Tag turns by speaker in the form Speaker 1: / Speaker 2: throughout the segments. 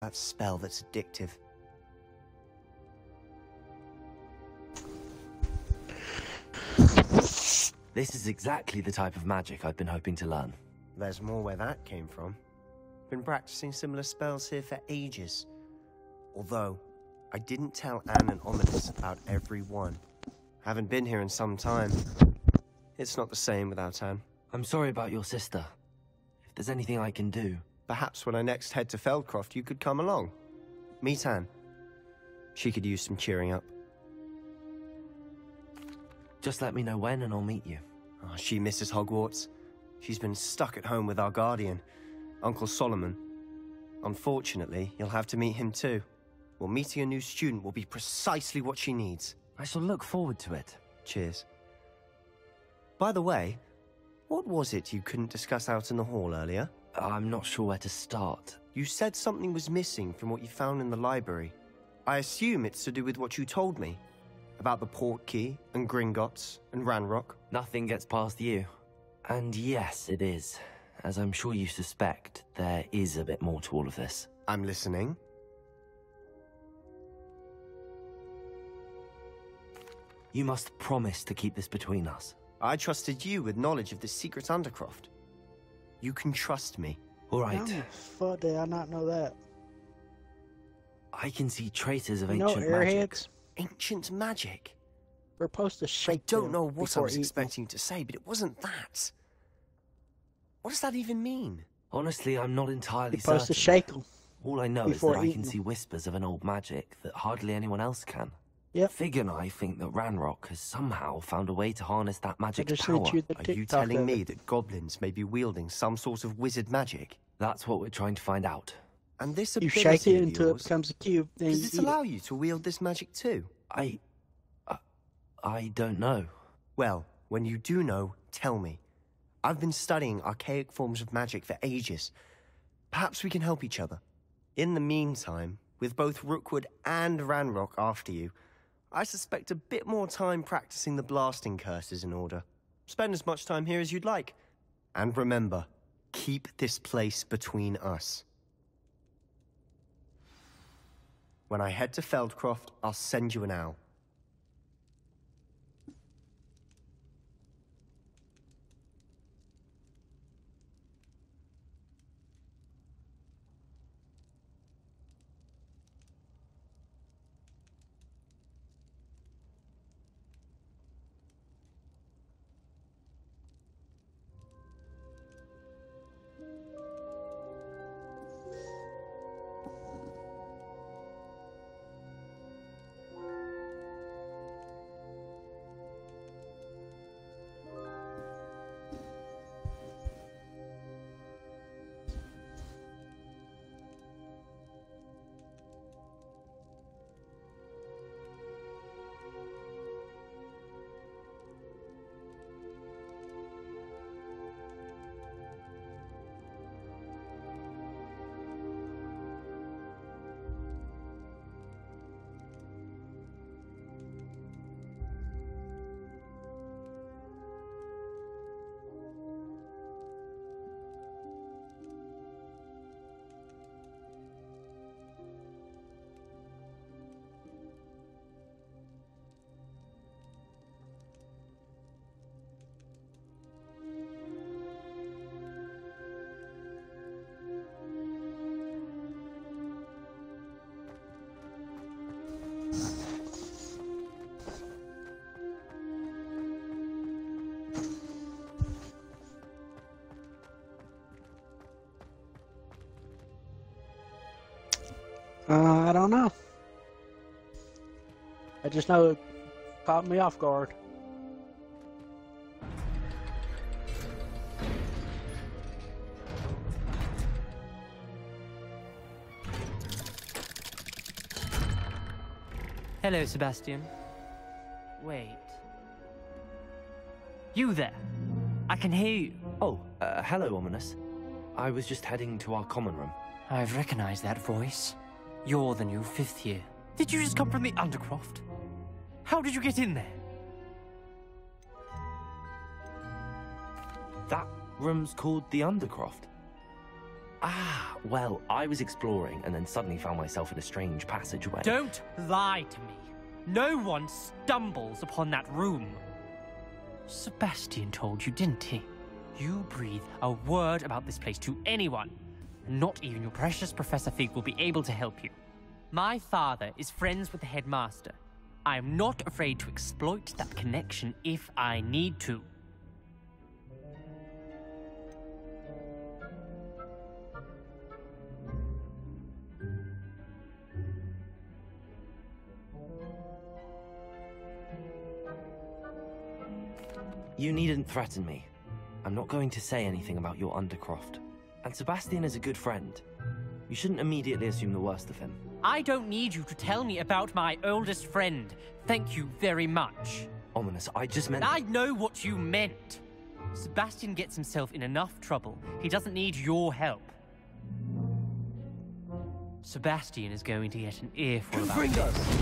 Speaker 1: That spell that's addictive.
Speaker 2: This is exactly the type of magic I've been hoping to learn.
Speaker 1: There's more where that came from. Been practicing similar spells here for ages. Although, I didn't tell Anne and Ominous about every one. Haven't been here in some time. It's not the same without Anne.
Speaker 2: I'm sorry about your sister. If there's anything I can do...
Speaker 1: Perhaps when I next head to Feldcroft, you could come along. Meet Anne. She could use some cheering up.
Speaker 2: Just let me know when and I'll meet you.
Speaker 1: Oh, she misses Hogwarts. She's been stuck at home with our guardian, Uncle Solomon. Unfortunately, you'll have to meet him too. Well, meeting a new student will be precisely what she needs.
Speaker 2: I shall look forward to it.
Speaker 1: Cheers. By the way, what was it you couldn't discuss out in the hall earlier?
Speaker 2: I'm not sure where to start.
Speaker 1: You said something was missing from what you found in the library. I assume it's to do with what you told me. About the Portkey, and Gringotts, and Ranrock.
Speaker 2: Nothing gets past you. And yes, it is. As I'm sure you suspect, there is a bit more to all of this.
Speaker 1: I'm listening.
Speaker 2: You must promise to keep this between us.
Speaker 1: I trusted you with knowledge of the secret Undercroft. You can trust me.
Speaker 2: All right.
Speaker 3: How the fuck did I not know that?
Speaker 2: I can see traces of
Speaker 3: You know,
Speaker 2: ancient magic.
Speaker 3: airheads,
Speaker 1: Ancient magic?
Speaker 3: we're supposed to
Speaker 1: I
Speaker 3: shake
Speaker 1: don't
Speaker 3: them
Speaker 1: know what I
Speaker 3: before
Speaker 1: was
Speaker 3: eating.
Speaker 1: expecting to say, but it wasn't that. What does that even mean?
Speaker 2: Honestly, I'm not entirely
Speaker 3: You're supposed to
Speaker 2: certain.
Speaker 3: shake them.
Speaker 2: All I know is
Speaker 3: before
Speaker 2: that I
Speaker 3: eating
Speaker 2: can see whispers of an old magic that hardly anyone else can.
Speaker 3: Yep.
Speaker 2: Fig and I think that Ranrock has somehow found a way to harness that
Speaker 3: I
Speaker 2: magic's
Speaker 3: just
Speaker 2: power.
Speaker 3: sent you the
Speaker 1: Are you
Speaker 3: TikTok
Speaker 1: telling
Speaker 3: of
Speaker 1: me
Speaker 3: it.
Speaker 1: that goblins may be wielding some sort of wizard magic?
Speaker 2: That's what we're trying to find out.
Speaker 1: And this
Speaker 3: You
Speaker 1: ability
Speaker 3: shake it
Speaker 1: of
Speaker 3: until it
Speaker 1: yours,
Speaker 3: becomes a cube, then
Speaker 1: does
Speaker 3: you
Speaker 1: it
Speaker 3: eat
Speaker 1: allow
Speaker 3: it.
Speaker 1: you to wield this magic too?
Speaker 2: I don't know.
Speaker 1: Well, when you do know, tell me. I've been studying archaic forms of magic for ages. Perhaps we can help each other. In the meantime, with both Rookwood and Ranrock after you, I suspect a bit more time practicing the blasting curse is in order. Spend as much time here as you'd like. And remember, keep this place between us. When I head to Feldcroft, I'll send you an owl.
Speaker 3: I don't know. I just know it caught me off guard.
Speaker 4: Hello, Sebastian. Wait. You there? I can hear you.
Speaker 2: Oh, hello, Ominous. I was just heading to our common room.
Speaker 4: I've recognized that voice. You're the new fifth year. Did you just come from the Undercroft? How did you get in there?
Speaker 2: That room's called the Undercroft. Ah, well, I was exploring and then suddenly found myself in a strange passageway.
Speaker 4: Don't lie to me. No one stumbles upon that room. Sebastian told you, didn't he? You breathe a word about this place to anyone, and not even your precious Professor Fig will be able to help you. My father is friends with the headmaster. I am not afraid to exploit that connection if I need to.
Speaker 2: You needn't threaten me. I'm not going to say anything about your Undercroft. And Sebastian is a good friend. You shouldn't immediately assume the worst of him.
Speaker 4: I don't need you to tell me about my oldest friend. Thank you very much.
Speaker 2: Ominous, I just meant...
Speaker 4: I know what you meant. Sebastian gets himself in enough trouble. He doesn't need your help. Sebastian is going to get an earful about this.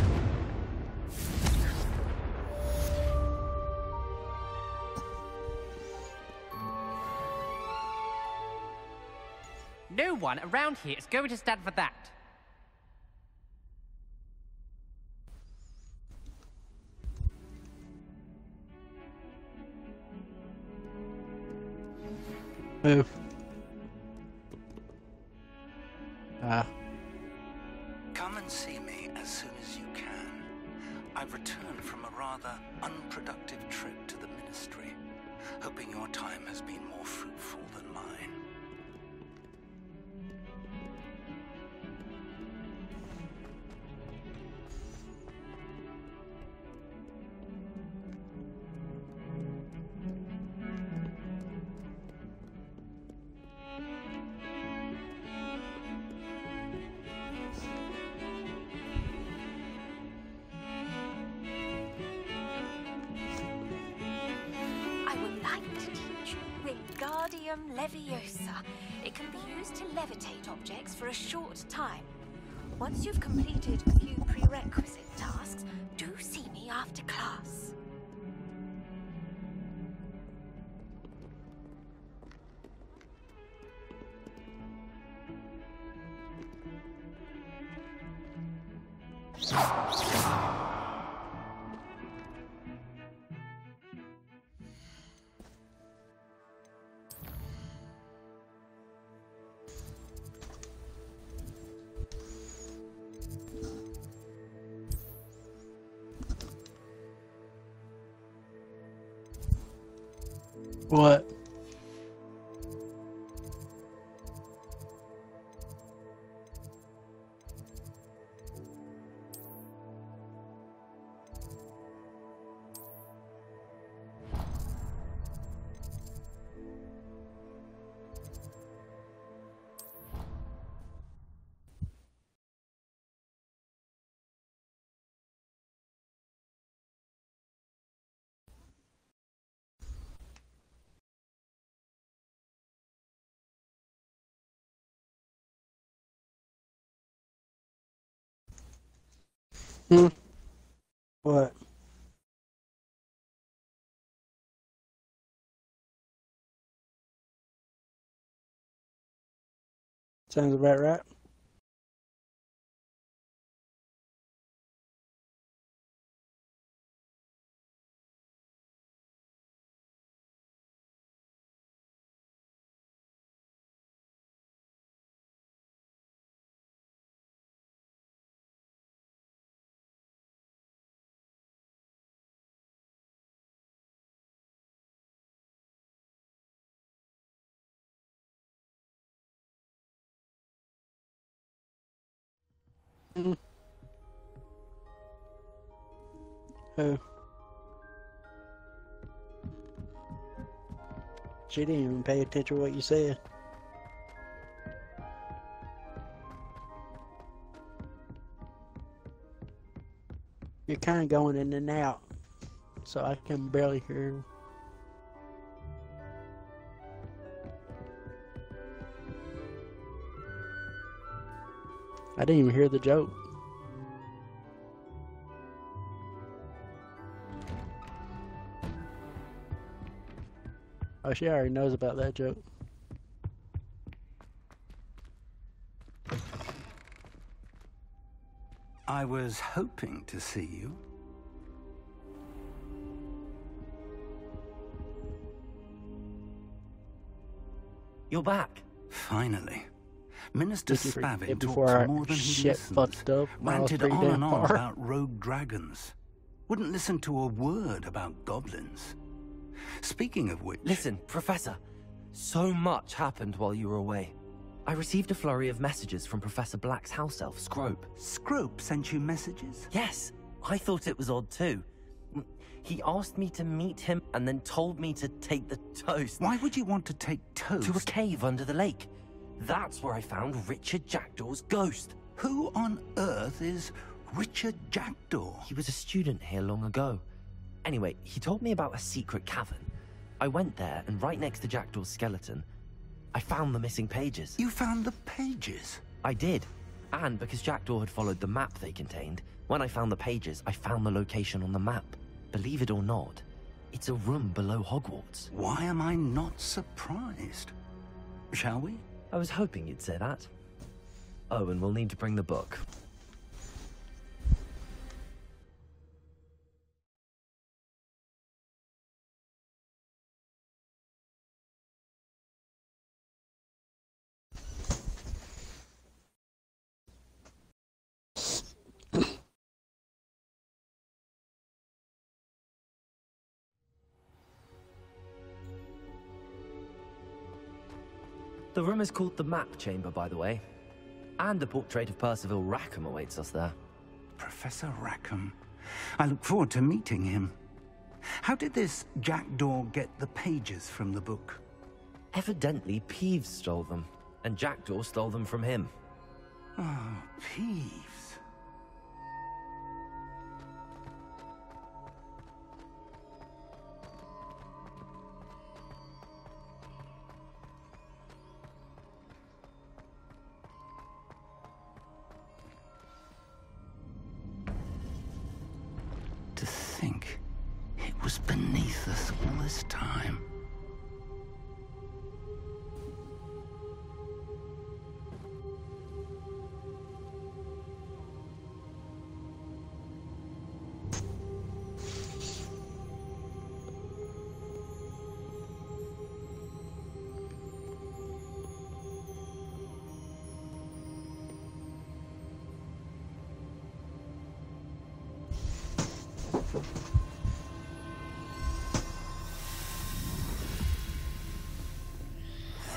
Speaker 4: No one around here is going to stand for that.
Speaker 3: Move.
Speaker 5: Come and see me as soon as you can. I've returned from a rather unproductive trip to the Ministry, hoping your time has been more fruitful than mine.
Speaker 6: Leviosa. It can be used to levitate objects for a short time. Once you've completed a few prerequisite tasks, do see me after class.
Speaker 3: What? What? Sounds about right. Who? She didn't even pay attention to what you said. You're kind of going in and out, so I can barely hear you. I didn't even hear the joke. Oh, she already knows about that joke.
Speaker 5: I was hoping to see you.
Speaker 2: You're back.
Speaker 5: Finally. Minister
Speaker 3: Did you forget
Speaker 5: Spavin
Speaker 3: before
Speaker 5: talked
Speaker 3: our
Speaker 5: more than he
Speaker 3: shit
Speaker 5: listens.
Speaker 3: fucked up when I was
Speaker 5: Ranted
Speaker 3: pretty
Speaker 5: on
Speaker 3: damn
Speaker 5: and on
Speaker 3: far?
Speaker 5: about rogue dragons. Wouldn't listen to a word about goblins. Speaking of which...
Speaker 2: Listen, Professor. So much happened while you were away. I received a flurry of messages from Professor Black's house elf, Scrope.
Speaker 5: Scrope sent you messages?
Speaker 2: Yes, I thought it was odd too. He asked me to meet him and then told me to take the toast.
Speaker 5: Why would you want to take toast?
Speaker 2: To a cave under the lake. That's where I found Richard Jackdaw's ghost.
Speaker 5: Who on earth is Richard Jackdaw?
Speaker 2: He was a student here long ago. Anyway, he told me about a secret cavern. I went there, and right next to Jackdaw's skeleton, I found the missing pages.
Speaker 5: You found the pages?
Speaker 2: I did. And because Jackdaw had followed the map they contained, when I found the pages, I found the location on the map. Believe it or not, it's a room below Hogwarts.
Speaker 5: Why am I not surprised? Shall we?
Speaker 2: I was hoping you'd say that. Oh, and we'll need to bring the book. The room is called the Map Chamber, by the way. And a portrait of Percival Rackham awaits us there.
Speaker 5: Professor Rackham. I look forward to meeting him. How did this Jackdaw get the pages from the book?
Speaker 2: Evidently, Peeves stole them, and Jackdaw stole them from him.
Speaker 5: Oh, Peeves. To think it was beneath us all this time.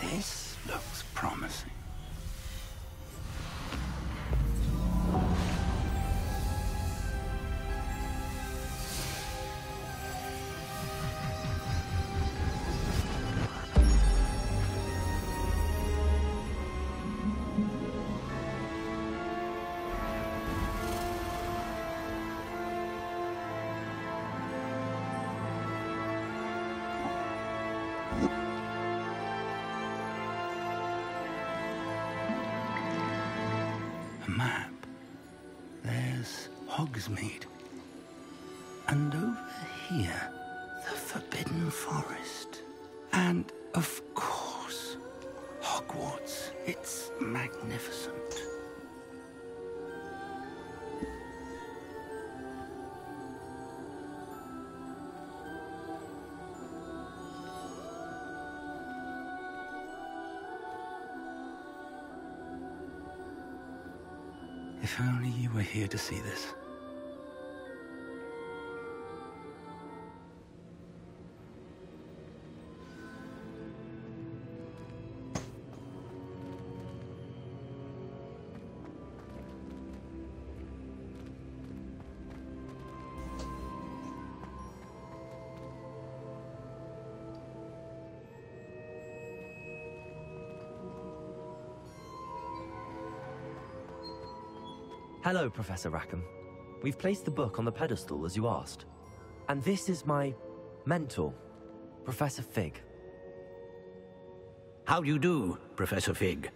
Speaker 5: This looks promising. Map. There's Hogsmeade. And over here, the Forbidden Forest. And, of course, Hogwarts. It's magnificent. If only you were here to see this.
Speaker 2: Hello, Professor Rackham. We've placed the book on the pedestal, as you asked. And this is my mentor, Professor Fig.
Speaker 7: How do you do, Professor Fig?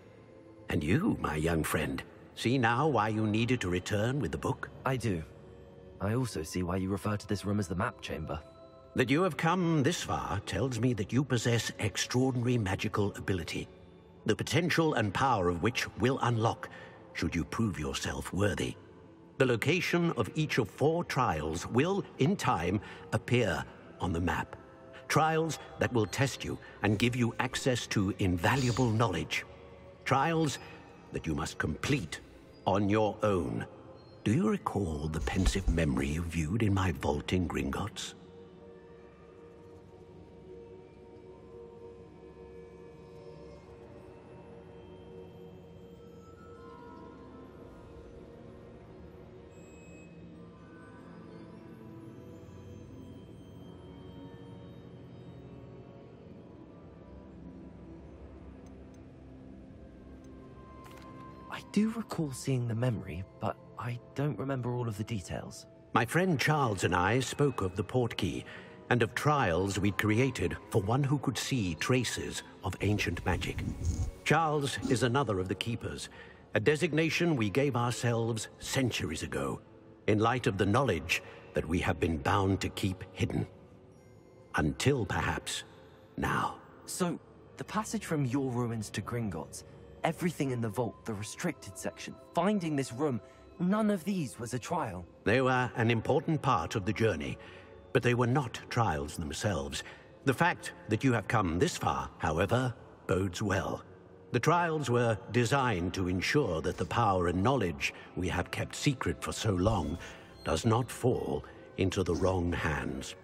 Speaker 7: And you, my young friend, see now why you needed to return with the book?
Speaker 2: I do. I also see why you refer to this room as the Map Chamber.
Speaker 7: That you have come this far tells me that you possess extraordinary magical ability, the potential and power of which will unlock should you prove yourself worthy. The location of each of 4 trials will, in time, appear on the map. Trials that will test you and give you access to invaluable knowledge. Trials that you must complete on your own. Do you recall the pensive memory you viewed in my vault in Gringotts?
Speaker 2: I do recall seeing the memory, but I don't remember all of the details.
Speaker 7: My friend Charles and I spoke of the portkey and of trials we'd created for one who could see traces of ancient magic. Charles is another of the Keepers, a designation we gave ourselves centuries ago, in light of the knowledge that we have been bound to keep hidden. Until, perhaps, now.
Speaker 2: So, the passage from your ruins to Gringotts, everything in the vault, the restricted section, finding this room, none of these was a trial.
Speaker 7: They were an important part of the journey, but they were not trials themselves. The fact that you have come this far, however, bodes well. The trials were designed to ensure that the power and knowledge we have kept secret for so long does not fall into the wrong hands.